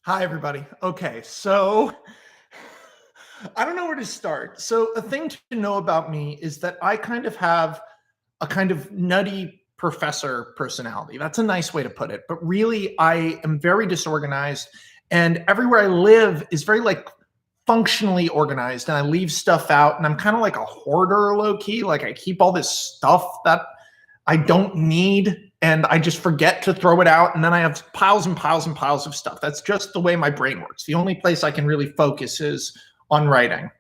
Hi, everybody. Okay, so I don't know where to start. So, a thing to know about me is that I kind of have a kind of nutty professor personality. That's a nice way to put it. But really, I am very disorganized, and everywhere I live is very like functionally organized, and I leave stuff out, and I'm kind of like a hoarder low key. Like, I keep all this stuff that I don't need, and I just forget to throw it out, and then I have piles and piles and piles of stuff. That's just the way my brain works. The only place I can really focus is on writing.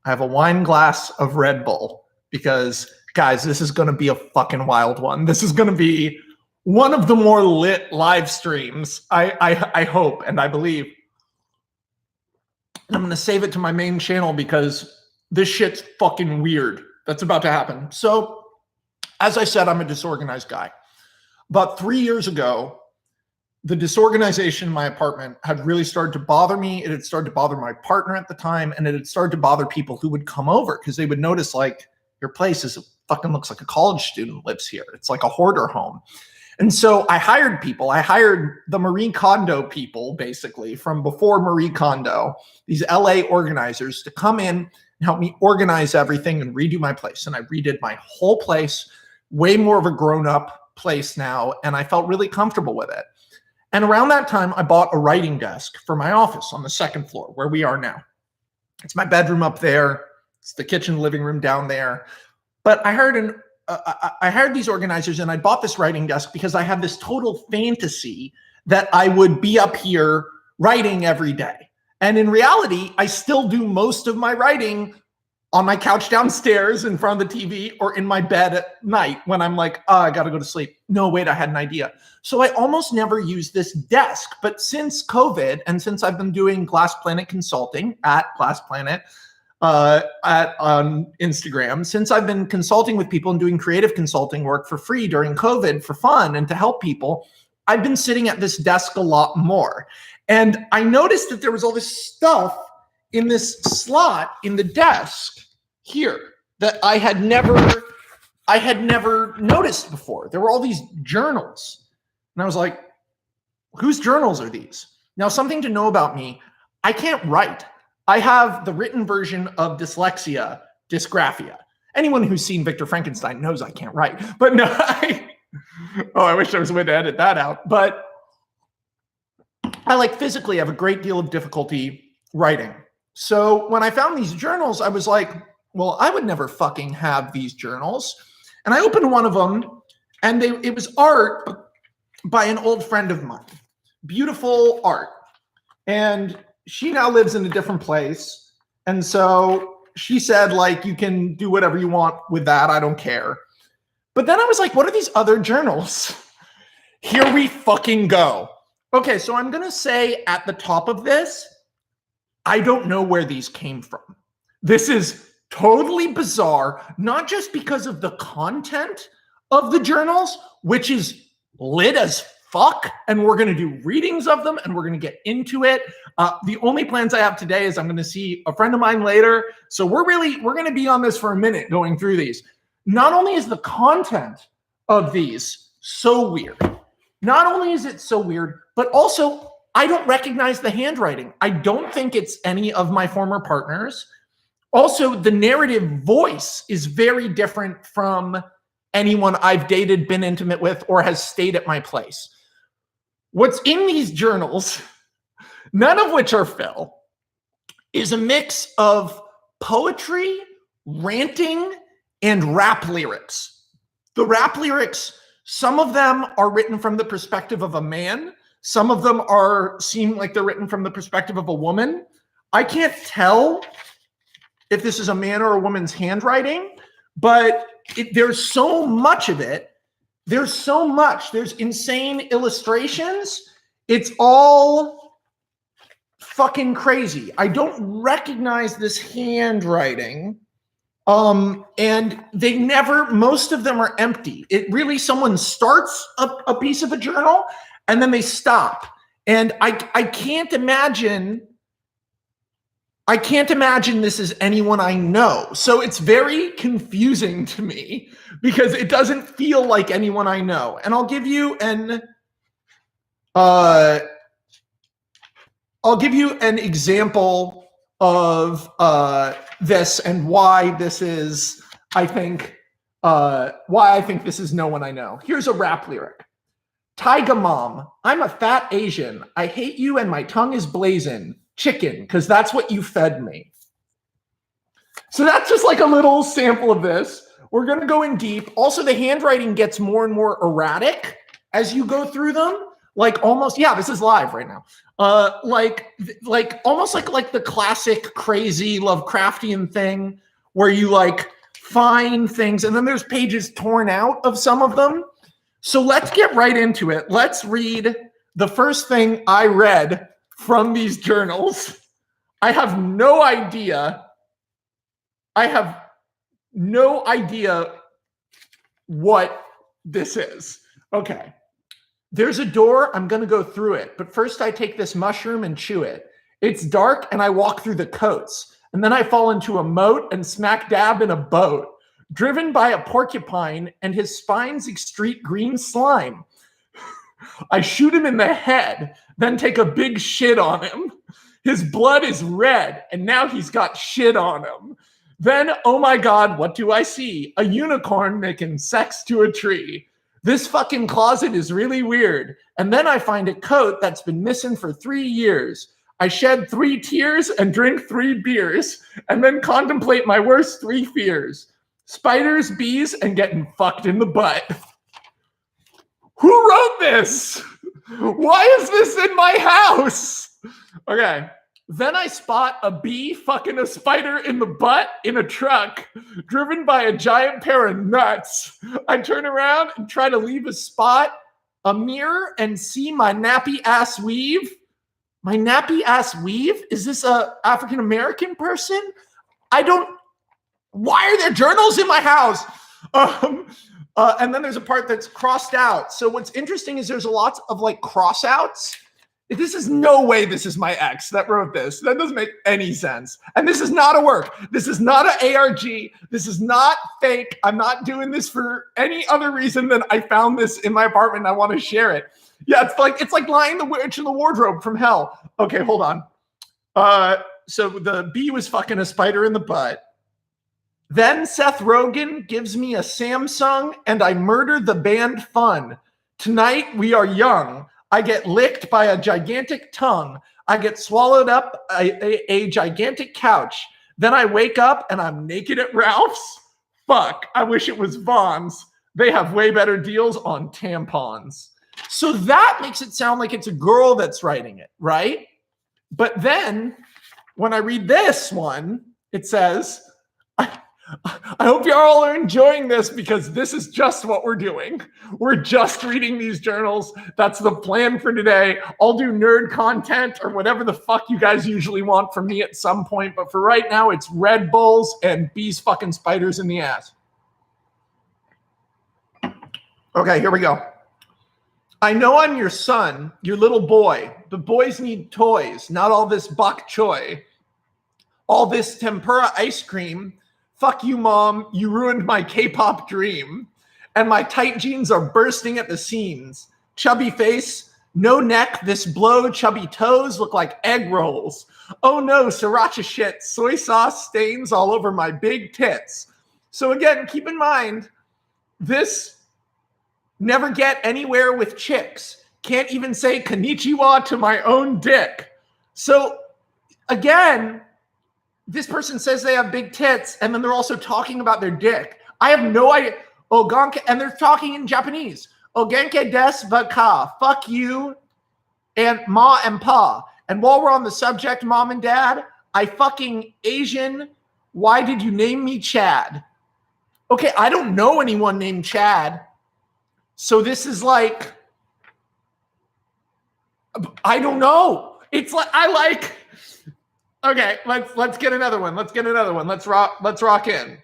I have a wine glass of Red Bull because, guys, this is going to be a fucking wild one. This is going to be one of the more lit live streams. I hope and I believe. I'm going to save it to my main channel because this shit's fucking weird. That's about to happen. So, as I said, I'm a disorganized guy. About 3 years ago, the disorganization in my apartment had really started to bother me. It had started to bother my partner at the time, and it had started to bother people who would come over because they would notice, like, your place is fucking looks like a college student lives here. It's like a hoarder home. And so I hired people. I hired the Marie Kondo people, basically, from before Marie Kondo, these LA organizers to come in and help me organize everything and redo my place. And I redid my whole place, way more of a grown-up place now, and I felt really comfortable with it. And around that time, I bought a writing desk for my office on the second floor where we are now. It's my bedroom up there. It's the kitchen, living room down there. But I hired these organizers, and I bought this writing desk because I have this total fantasy that I would be up here writing every day. And in reality, I still do most of my writing on my couch downstairs in front of the TV or in my bed at night when I'm like, oh, I got to go to sleep. No, wait, I had an idea. So I almost never use this desk. But since COVID and since I've been doing Glass Planet consulting at Glass Planet on Instagram, since I've been consulting with people and doing creative consulting work for free during COVID for fun and to help people, I've been sitting at this desk a lot more. And I noticed that there was all this stuff in this slot in the desk here that I had never noticed before. There were all these journals. And I was like, whose journals are these? Now, something to know about me, I can't write. I have the written version of dyslexia, dysgraphia. Anyone who's seen Victor Frankenstein knows I can't write. But no, I wish there was a way to edit that out. But I like physically have a great deal of difficulty writing. So when I found these journals, I was like, well, I would never fucking have these journals. And I opened one of them, and it was art by an old friend of mine. Beautiful art. And she now lives in a different place. And so she said, like, you can do whatever you want with that. I don't care. But then I was like, what are these other journals? Here we fucking go. Okay, so I'm going to say at the top of this, I don't know where these came from. This is totally bizarre, not just because of the content of the journals, which is lit as fuck, and we're going to do readings of them, and we're going to get into it. The only plans I have today is I'm going to see a friend of mine later, so we're going to be on this for a minute going through these. Not only is the content of these so weird, not only is it so weird, but also I don't recognize the handwriting. I don't think it's any of my former partners. Also, the narrative voice is very different from anyone I've dated, been intimate with, or has stayed at my place. What's in these journals, none of which are Phil, is a mix of poetry, ranting, and rap lyrics. The rap lyrics, some of them are written from the perspective of a man. Some of them seem like they're written from the perspective of a woman. I can't tell if this is a man or a woman's handwriting, but there's so much of it. There's so much. There's insane illustrations. It's all fucking crazy. I don't recognize this handwriting. And they never, most of them are empty. It really, someone starts a piece of a journal and then they stop. And I can't imagine this is anyone I know. So it's very confusing to me because it doesn't feel like anyone I know. And I'll give you I'll give you an example of this and why this is, I think, this is No One I Know. Here's a rap lyric. Tyga mom, I'm a fat Asian. I hate you and my tongue is blazing. Chicken, because that's what you fed me. So that's just like a little sample of this. We're going to go in deep. Also, the handwriting gets more and more erratic as you go through them. Like almost, yeah, this is live right now. Like almost like the classic crazy Lovecraftian thing where you like find things and then there's pages torn out of some of them. So let's get right into it. Let's read the first thing I read from these journals. I have no idea what this is. Okay. There's a door. I'm going to go through it. But first I take this mushroom and chew it. It's dark and I walk through the coats. And then I fall into a moat and smack dab in a boat. Driven by a porcupine and his spine's excrete green slime. I shoot him in the head, then take a big shit on him. His blood is red, and now he's got shit on him. Then, oh my God, what do I see? A unicorn making sex to a tree. This fucking closet is really weird. And then I find a coat that's been missing for 3 years. I shed 3 tears and drink 3 beers, and then contemplate my worst 3 fears. Spiders, bees, and getting fucked in the butt. Who wrote this? Why is this in my house? Okay. Then I spot a bee fucking a spider in the butt in a truck, driven by a giant pair of nuts. I turn around and try to leave a spot, a mirror, and see my nappy ass weave. My nappy ass weave? Is this a African American person? Why are there journals in my house? And then there's a part that's crossed out. So what's interesting is there's a lot of like cross outs. This is no way this is my ex that wrote this. That doesn't make any sense. And this is not a work. This is not an ARG. This is not fake. I'm not doing this for any other reason than I found this in my apartment and I want to share it. Yeah, it's like Lying the Witch in the Wardrobe from hell. Okay, hold on. So the bee was fucking a spider in the butt. Then Seth Rogen gives me a Samsung and I murder the band Fun. Tonight we are young. I get licked by a gigantic tongue. I get swallowed up a gigantic couch. Then I wake up and I'm naked at Ralph's. Fuck, I wish it was Vaughn's. They have way better deals on tampons. So that makes it sound like it's a girl that's writing it, right? But then when I read this one, it says, I hope you all are enjoying this because this is just what we're doing. We're just reading these journals. That's the plan for today. I'll do nerd content or whatever the fuck you guys usually want from me at some point. But for right now, it's Red Bulls and bees fucking spiders in the ass. Okay, here we go. I know I'm your son, your little boy. But boys need toys, not all this bok choy. All this tempura ice cream. Fuck you, Mom. You ruined my K-pop dream. And my tight jeans are bursting at the seams. Chubby face, no neck, this blow, chubby toes look like egg rolls. Oh no, sriracha shit, soy sauce stains all over my big tits. So again, keep in mind, this never get anywhere with chicks. Can't even say konnichiwa to my own dick. So again, this person says they have big tits, and then they're also talking about their dick. I have no idea. Oganke, and they're talking in Japanese. Ogenke des baka. Fuck you and ma and pa. And while we're on the subject, Mom and Dad, I fucking Asian. Why did you name me Chad? Okay, I don't know anyone named Chad. So this is like, I don't know. It's like, okay, let's get another one. Let's rock in.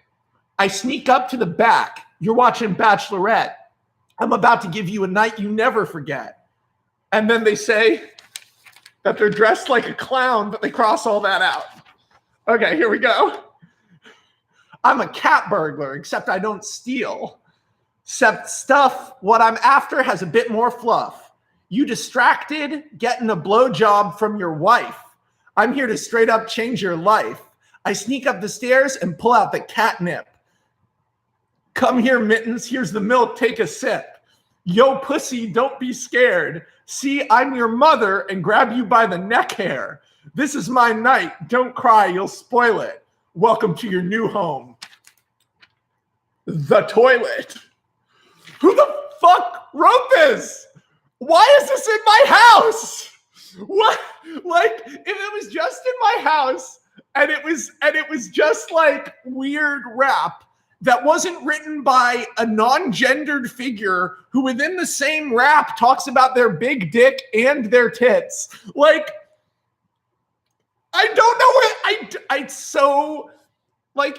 I sneak up to the back. You're watching Bachelorette. I'm about to give you a night you never forget. And then they say that they're dressed like a clown, but they cross all that out. Okay, here we go. I'm a cat burglar, except I don't steal. Except stuff, what I'm after has a bit more fluff. You distracted, getting a blowjob from your wife. I'm here to straight up change your life. I sneak up the stairs and pull out the catnip. Come here, Mittens. Here's the milk. Take a sip. Yo, pussy, don't be scared. See, I'm your mother and grab you by the neck hair. This is my night. Don't cry. You'll spoil it. Welcome to your new home. The toilet. Who the fuck wrote this? Why is this in my house? What? Like, if it was just in my house and it was just like weird rap that wasn't written by a non-gendered figure who within the same rap talks about their big dick and their tits. Like, I don't know what I so like,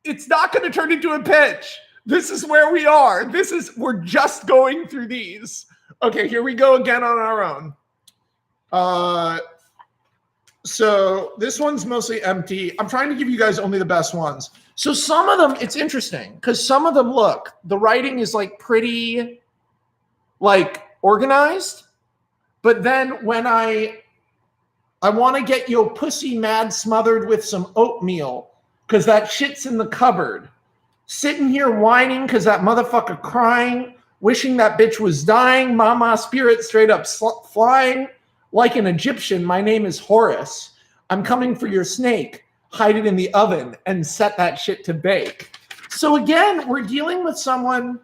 it's not going to turn into a pitch. This is where we are. We're just going through these. Okay, here we go again on our own. So this one's mostly empty. I'm trying to give you guys only the best ones. So some of them, it's interesting because some of them, look, the writing is like pretty like organized. But then when I want to get your pussy mad smothered with some oatmeal because that shit's in the cupboard. Sitting here whining because that motherfucker crying, wishing that bitch was dying. Mama spirit straight up flying. Like an Egyptian, my name is Horus. I'm coming for your snake. Hide it in the oven and set that shit to bake. So again, we're dealing with someone,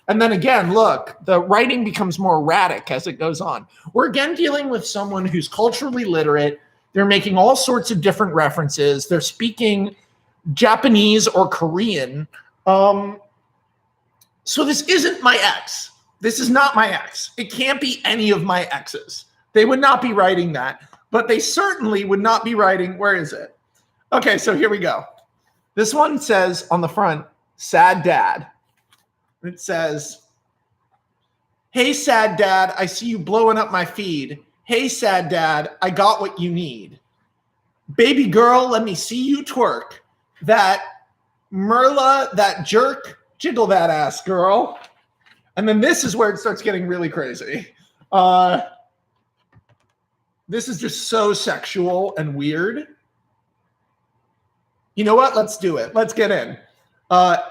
and then again, look, the writing becomes more erratic as it goes on. We're again dealing with someone who's culturally literate. They're making all sorts of different references. They're speaking Japanese or Korean. So this isn't my ex. This is not my ex. It can't be any of my exes. They would not be writing that, but they certainly would not be writing, where is it? Okay, so here we go. This one says on the front, sad dad. It says, hey, sad dad, I see you blowing up my feed. Hey, sad dad, I got what you need. Baby girl, let me see you twerk. That Merla, that jerk, jiggle that ass, girl. And then this is where it starts getting really crazy. This is just so sexual and weird. You know what? Let's do it. Let's get in.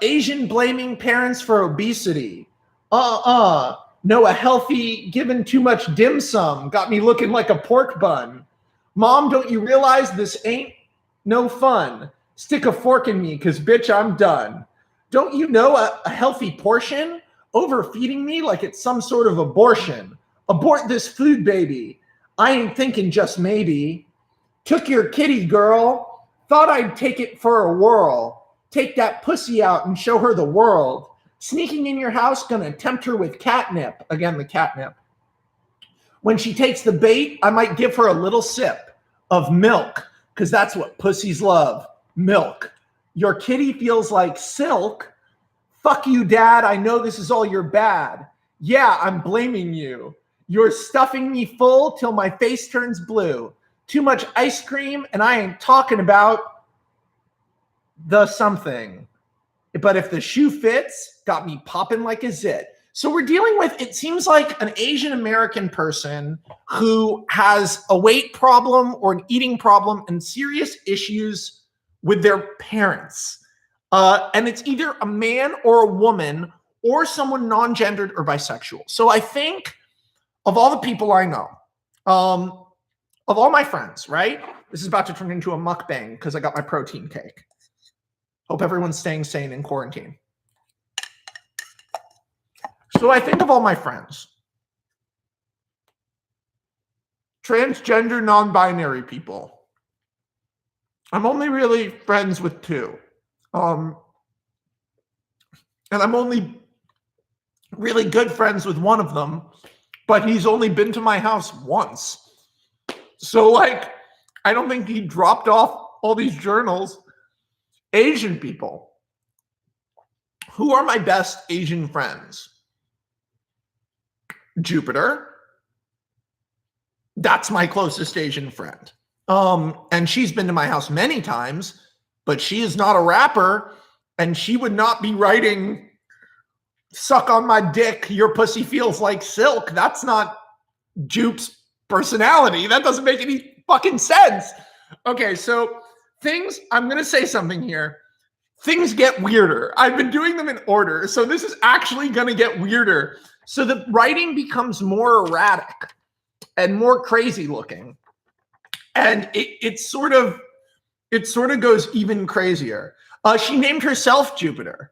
Asian blaming parents for obesity. No, a healthy given too much dim sum got me looking like a pork bun. Mom, don't you realize this ain't no fun? Stick a fork in me, because bitch, I'm done. Don't you know a healthy portion? Overfeeding me like it's some sort of abortion. Abort this food, baby. I ain't thinking just maybe. Took your kitty, girl. Thought I'd take it for a whirl. Take that pussy out and show her the world. Sneaking in your house, gonna tempt her with catnip. Again, the catnip. When she takes the bait, I might give her a little sip of milk, because that's what pussies love. Milk. Your kitty feels like silk. Fuck you, dad. I know this is all your bad. Yeah, I'm blaming you. You're stuffing me full till my face turns blue. Too much ice cream, and I ain't talking about the something. But if the shoe fits, got me popping like a zit. So we're dealing with, it seems like an Asian American person who has a weight problem or an eating problem and serious issues with their parents. And it's either a man or a woman or someone non-gendered or bisexual. So I think of all the people I know, of all my friends, right? This is about to turn into a mukbang because I got my protein cake. Hope everyone's staying sane in quarantine. So I think of all my friends. Transgender, non-binary people. I'm only really friends with two. And I'm only really good friends with one of them, but he's only been to my house once. So, like, I don't think he dropped off all these journals. Asian people. Who are my best Asian friends? Jupiter. That's my closest Asian friend. And she's been to my house many times, but she is not a rapper, and she would not be writing, suck on my dick, your pussy feels like silk. That's not Jupe's personality. That doesn't make any fucking sense. Okay, so I'm going to say something here. Things get weirder. I've been doing them in order, so this is actually going to get weirder. So the writing becomes more erratic and more crazy looking. And it sort of goes even crazier. She named herself Jupiter.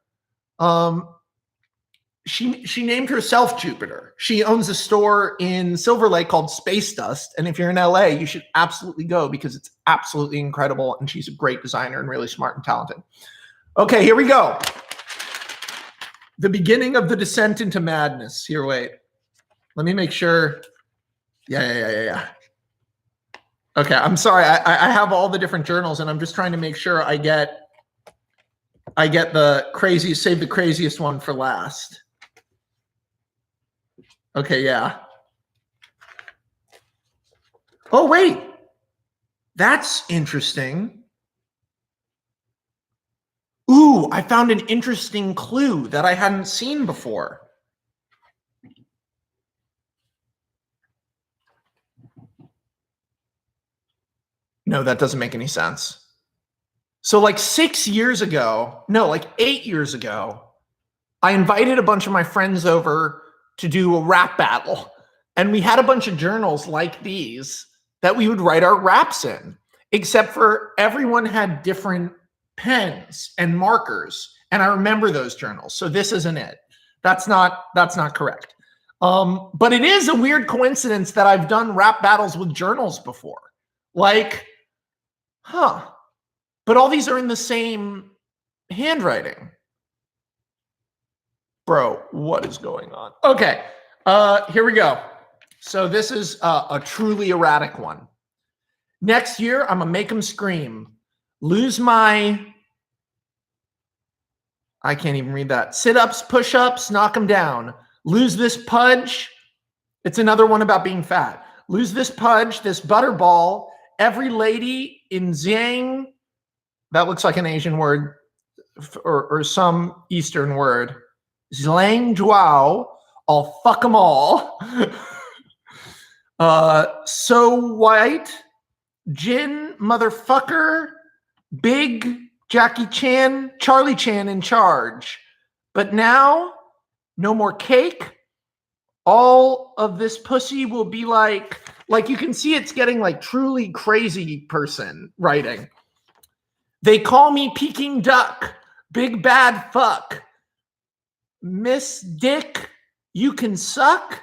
She named herself Jupiter. She owns a store in Silver Lake called Space Dust. And if you're in LA, you should absolutely go because it's absolutely incredible. And she's a great designer and really smart and talented. Okay, here we go. The beginning of the descent into madness. Here, wait. Let me make sure. Yeah. Okay, I'm sorry. I have all the different journals, and I'm just trying to make sure I get the craziest, save the craziest one for last. Okay, yeah. Oh, wait. That's interesting. Ooh, I found an interesting clue that I hadn't seen before. No, that doesn't make any sense. So like 6 years ago, no, like 8 years ago, I invited a bunch of my friends over to do a rap battle. And we had a bunch of journals like these that we would write our raps in, except for everyone had different pens and markers. And I remember those journals. So this isn't it. That's not correct. But it is a weird coincidence that I've done rap battles with journals before. Like, but all these are in the same handwriting. Bro, what is going on? Okay, here we go. So this is a truly erratic one. Next year, I'm gonna make them scream. Lose my, I can't even read that. Sit-ups, push-ups, knock them down. Lose this pudge. It's another one about being fat. Lose this pudge, this butterball. Every lady in Zhang, that looks like an Asian word or some Eastern word. Zlang Zhuao, I'll fuck them all. So white, Jin, motherfucker, big Jackie Chan, Charlie Chan in charge. But now, no more cake. All of this pussy will be like you can see it's getting like truly crazy person writing. They call me Peking Duck, big bad fuck. Miss Dick, you can suck.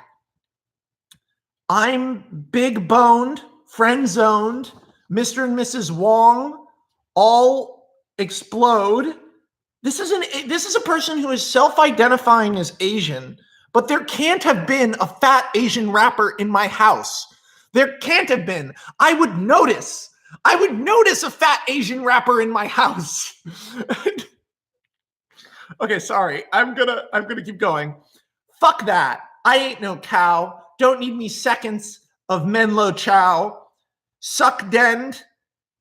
I'm big boned, friend zoned. Mr. and Mrs. Wong all explode. This is a person who is self-identifying as Asian, but there can't have been a fat Asian rapper in my house. There can't have been. I would notice a fat Asian rapper in my house. Okay, sorry. I'm gonna keep going. Fuck that. I ain't no cow. Don't need me seconds of Menlo Chow. Suck dend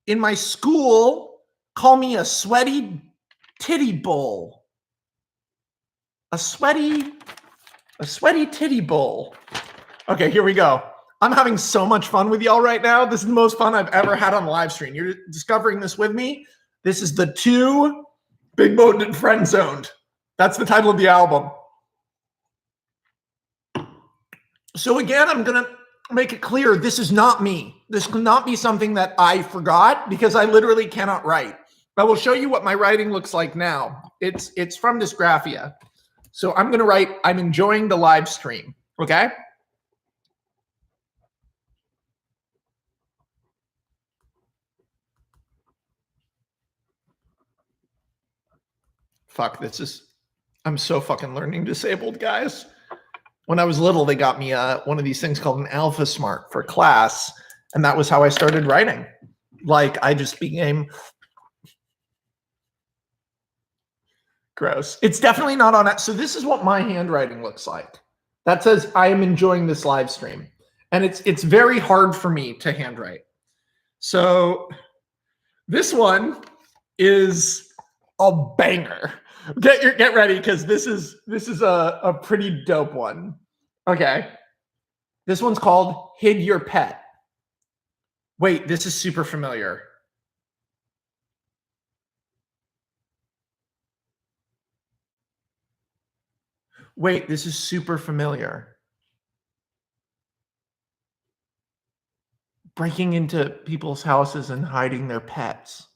in my school. Call me a sweaty titty bull. A sweaty titty bull. Okay, here we go. I'm having so much fun with y'all right now. This is the most fun I've ever had on the live stream. You're discovering this with me. This is the 2 Big Boned and Friend Zoned. That's the title of the album. So again, I'm going to make it clear this is not me. This cannot be something that I forgot because I literally cannot write. I will show you what my writing looks like now. It's from Dysgraphia. So I'm going to write, I'm enjoying the live stream. Okay? Fuck, I'm so fucking learning disabled, guys. When I was little, they got me one of these things called an Alpha Smart for class, and that was how I started writing. Like, I just became gross. It's definitely not on it. So this is what my handwriting looks like. That says, I am enjoying this live stream. And it's very hard for me to handwrite. So this one is a banger. Get ready because this is a pretty dope one. Okay. This one's called Hid Your Pet. Wait, this is super familiar. Wait, this is super familiar. Breaking into people's houses and hiding their pets.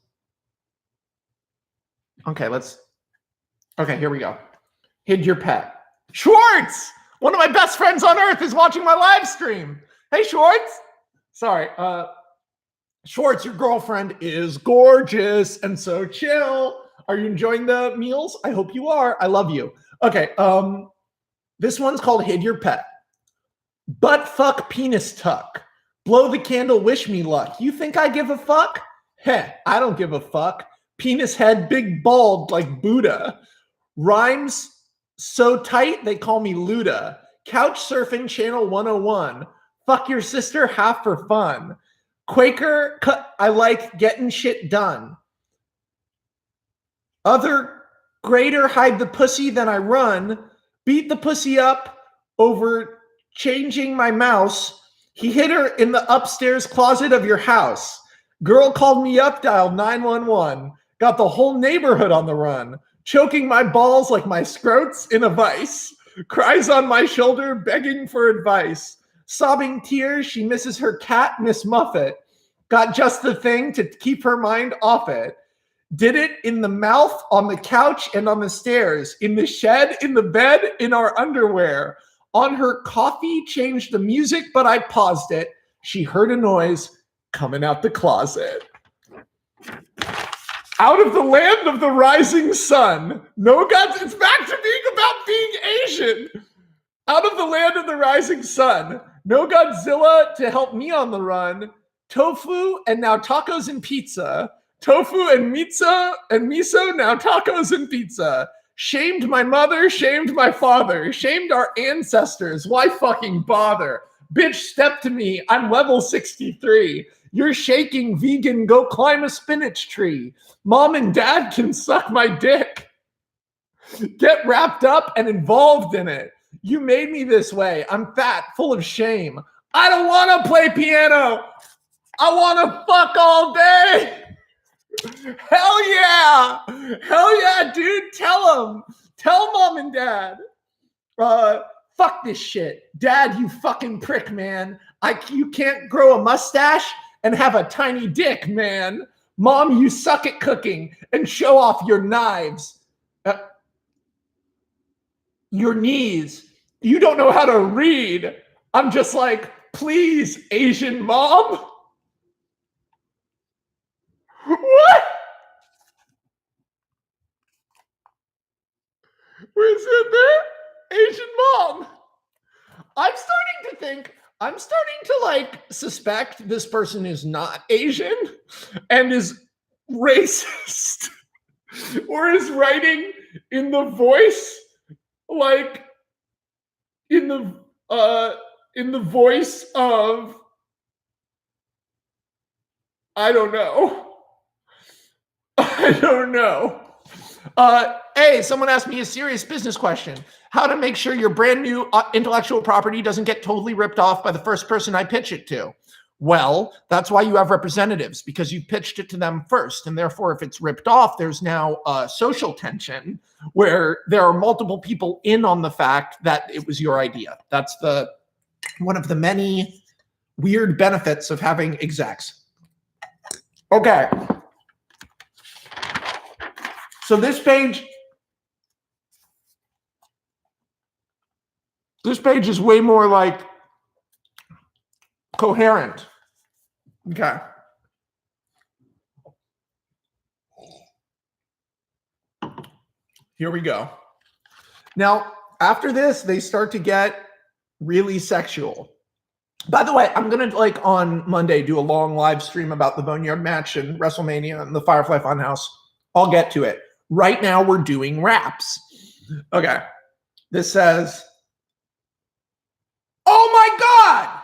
Okay, here we go. Hid Your Pet. Schwartz! One of my best friends on earth is watching my live stream. Hey, Schwartz. Sorry. Schwartz, your girlfriend is gorgeous and so chill. Are you enjoying the meals? I hope you are. I love you. Okay. This one's called Hid Your Pet. Butt fuck penis tuck. Blow the candle, wish me luck. You think I give a fuck? Heh, I don't give a fuck. Penis head, big bald like Buddha. Rhymes so tight they call me Luda. Couch surfing channel 101. Fuck your sister half for fun. Quaker, I like getting shit done. Other greater hide the pussy than I run. Beat the pussy up over changing my mouse. He hid her in the upstairs closet of your house. Girl called me up, dialed 911. Got the whole neighborhood on the run. Choking my balls like my scrotes in a vice. Cries on my shoulder, begging for advice. Sobbing tears, she misses her cat, Miss Muffet. Got just the thing to keep her mind off it. Did it in the mouth, on the couch, and on the stairs. In the shed, in the bed, in our underwear. On her coffee, changed the music, but I paused it. She heard a noise coming out the closet. Out of the land of the rising sun. No gods. It's back to being about being Asian. Out of the land of the rising sun. No Godzilla to help me on the run. Tofu and now tacos and pizza. Tofu and miso, now tacos and pizza. Shamed my mother, shamed my father, shamed our ancestors. Why fucking bother? Bitch, step to me. I'm level 63. You're shaking, vegan. Go climb a spinach tree. Mom and dad can suck my dick. Get wrapped up and involved in it. You made me this way. I'm fat, full of shame. I don't want to play piano. I want to fuck all day. Hell yeah. Hell yeah, dude. Tell them. Tell mom and dad. Fuck this shit. Dad, you fucking prick, man. You can't grow a mustache and have a tiny dick, man. Mom, you suck at cooking and show off your knives. Your knees. You don't know how to read. I'm just like, please, Asian mom. What? Where's it there? Asian mom. I'm starting to like suspect this person is not Asian and is racist or is writing in the voice like in the voice of I don't know. I don't know. Hey, someone asked me a serious business question. How to make sure your brand new intellectual property doesn't get totally ripped off by the first person I pitch it to. Well, that's why you have representatives, because you pitched it to them first. And therefore, if it's ripped off, there's now social tension where there are multiple people in on the fact that it was your idea. That's one of the many weird benefits of having execs. Okay. So this page is way more like coherent. Okay. Here we go. Now, after this, they start to get really sexual. By the way, I'm going to, like, on Monday, do a long live stream about the Boneyard match and WrestleMania and the Firefly Funhouse. I'll get to it. Right now, we're doing raps. Okay. This says, oh my God!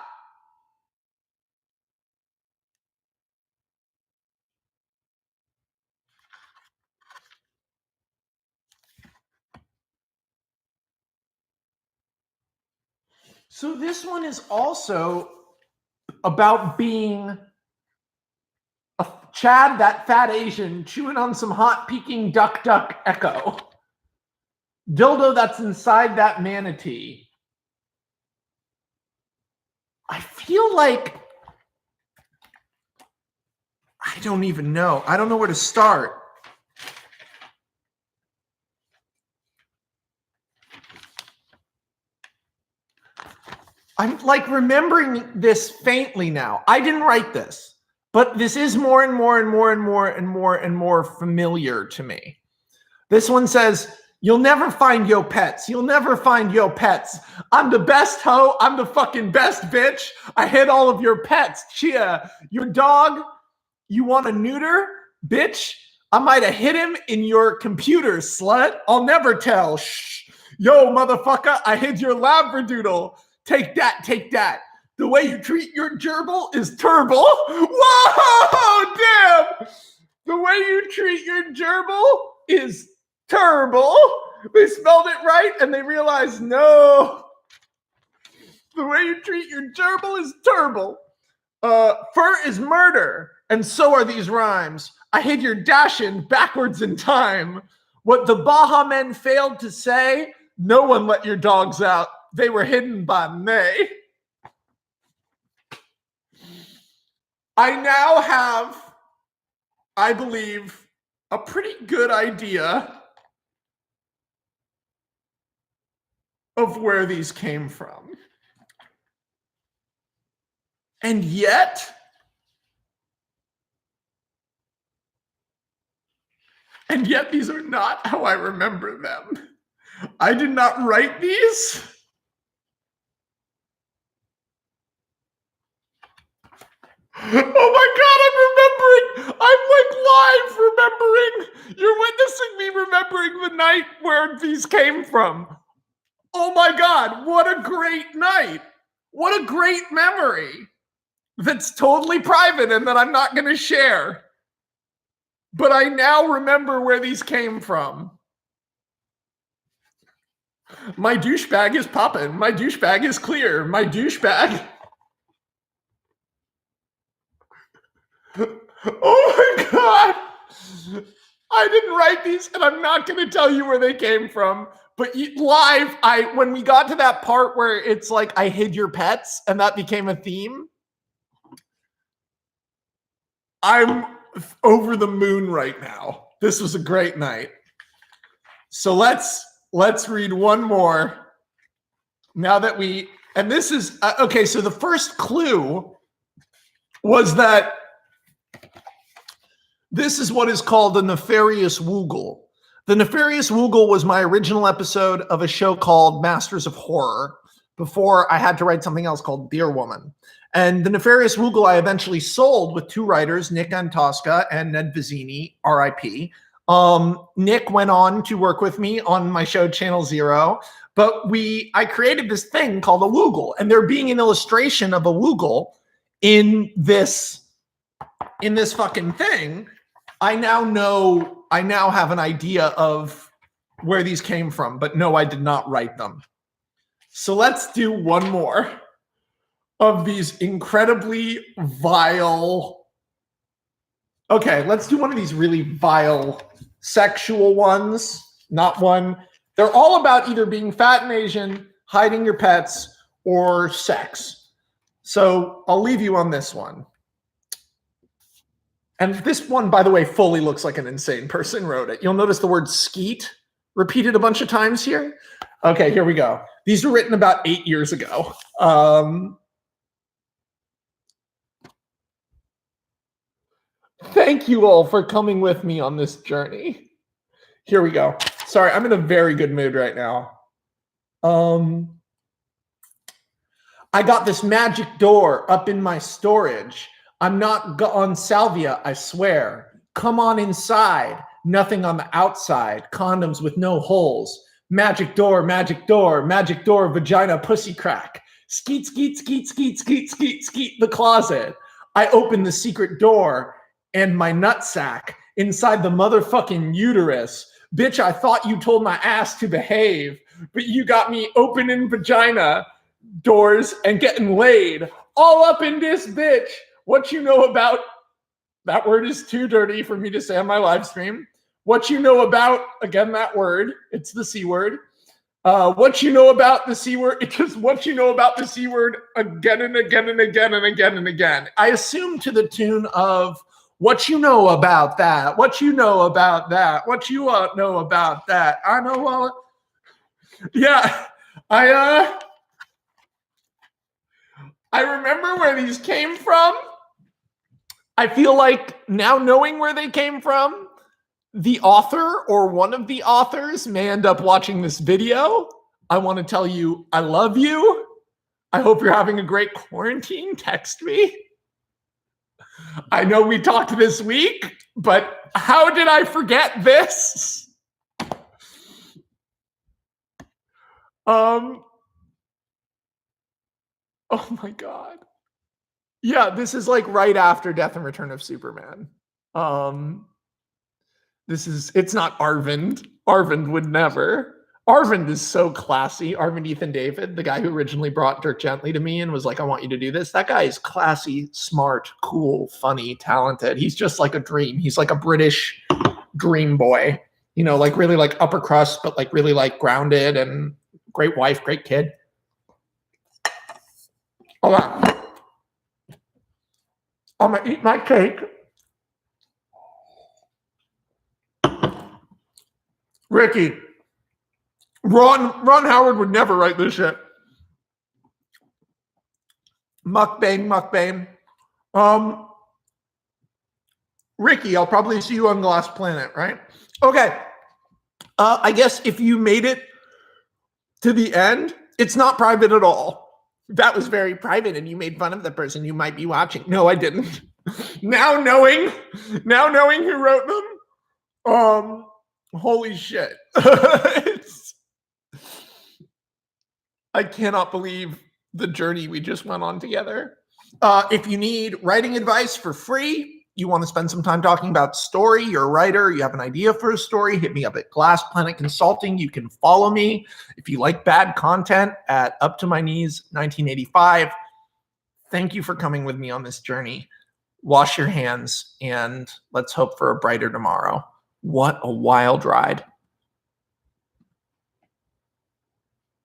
So this one is also about being a Chad, that fat Asian, chewing on some hot peking duck duck echo. Dildo that's inside that manatee. I feel like I don't even know. I don't know where to start. I'm like remembering this faintly now. I didn't write this, but this is more and more and more and more and more and more familiar to me. This one says, "You'll never find yo pets. You'll never find yo pets. I'm the best hoe. I'm the fucking best bitch. I hit all of your pets. Chia, your dog, you want a neuter? Bitch, I might have hit him in your computer, slut. I'll never tell. Shh. Yo, motherfucker, I hid your labradoodle. Take that, take that. The way you treat your gerbil is turble." Whoa, damn. The way you treat your gerbil is turble. They spelled it right and they realized, no. The way you treat your gerbil is turble. Fur is murder, and so are these rhymes. I hid your dashing backwards in time. What the Baja men failed to say, no one let your dogs out. They were hidden by me. I now have, I believe, a pretty good idea of where these came from. And yet, these are not how I remember them. I did not write these. Oh my God, I'm like live remembering. You're witnessing me remembering the night where these came from. Oh my God, what a great night. What a great memory that's totally private and that I'm not going to share. But I now remember where these came from. My douchebag is popping. My douchebag is clear. My douchebag. Oh my God. I didn't write these and I'm not going to tell you where they came from. But live, when we got to that part where it's like I hid your pets and that became a theme, I'm over the moon right now. This was a great night. So let's read one more. Now that and this is okay. So the first clue was that this is what is called the Nefarious Woogle. The Nefarious Woogle was my original episode of a show called Masters of Horror before I had to write something else called Dear Woman. And the Nefarious Woogle I eventually sold with two writers, Nick Antosca and Ned Vizzini, RIP. Nick went on to work with me on my show Channel Zero, but I created this thing called a Woogle, and there being an illustration of a Woogle in this fucking thing, I now have an idea of where these came from, but no, I did not write them. So let's do one more of these incredibly vile. Okay, let's do one of these really vile sexual ones. Not one. They're all about either being fat and Asian, hiding your pets, or sex. So I'll leave you on this one. And this one, by the way, fully looks like an insane person wrote it. You'll notice the word skeet repeated a bunch of times here. Okay, here we go. These were written about 8 years ago. Thank you all for coming with me on this journey. Here we go. Sorry, I'm in a very good mood right now. I got this magic door up in my storage. I'm not on salvia, I swear. Come on inside. Nothing on the outside. Condoms with no holes. Magic door, magic door, magic door, vagina, pussy crack. Skeet, skeet, skeet, skeet, skeet, skeet, skeet, the closet. I open the secret door and my nutsack inside the motherfucking uterus. Bitch, I thought you told my ass to behave, but you got me open in vagina. doors and getting laid all up in this bitch. What you know about, that word is too dirty for me to say on my live stream. What you know about, again, that word, it's the C word. What you know about the C word, it's just what you know about the C word again and again and again and again and again. I assume to the tune of what you know about that, what you know about that, what you know about that. I know all. Yeah, I remember where these came from. I feel like now knowing where they came from, the author or one of the authors may end up watching this video. I want to tell you, I love you. I hope you're having a great quarantine. Text me. I know we talked this week, but how did I forget this? Oh my God. Yeah, this is like right after Death and Return of Superman. It's not Arvind. Arvind would never. Arvind is so classy. Arvind Ethan David, the guy who originally brought Dirk Gently to me and was like, I want you to do this. That guy is classy, smart, cool, funny, talented. He's just like a dream. He's like a British dream boy, you know, like really like upper crust, but like really like grounded and great wife, great kid. Hold on. I'm going to eat my cake. Ricky, Ron Howard would never write this shit. Mukbang. Ricky, I'll probably see you on Glass Planet, right? Okay. I guess if you made it to the end, it's not private at all. That was very private and you made fun of the person you might be watching. No, I didn't. Now knowing who wrote them, holy shit. I cannot believe the journey we just went on together. If you need writing advice for free, you want to spend some time talking about story, you're a writer, you have an idea for a story, hit me up at Glass Planet Consulting. You can follow me if you like bad content at Up to My Knees 1985. Thank you for coming with me on this journey. Wash your hands and let's hope for a brighter tomorrow. What a wild ride.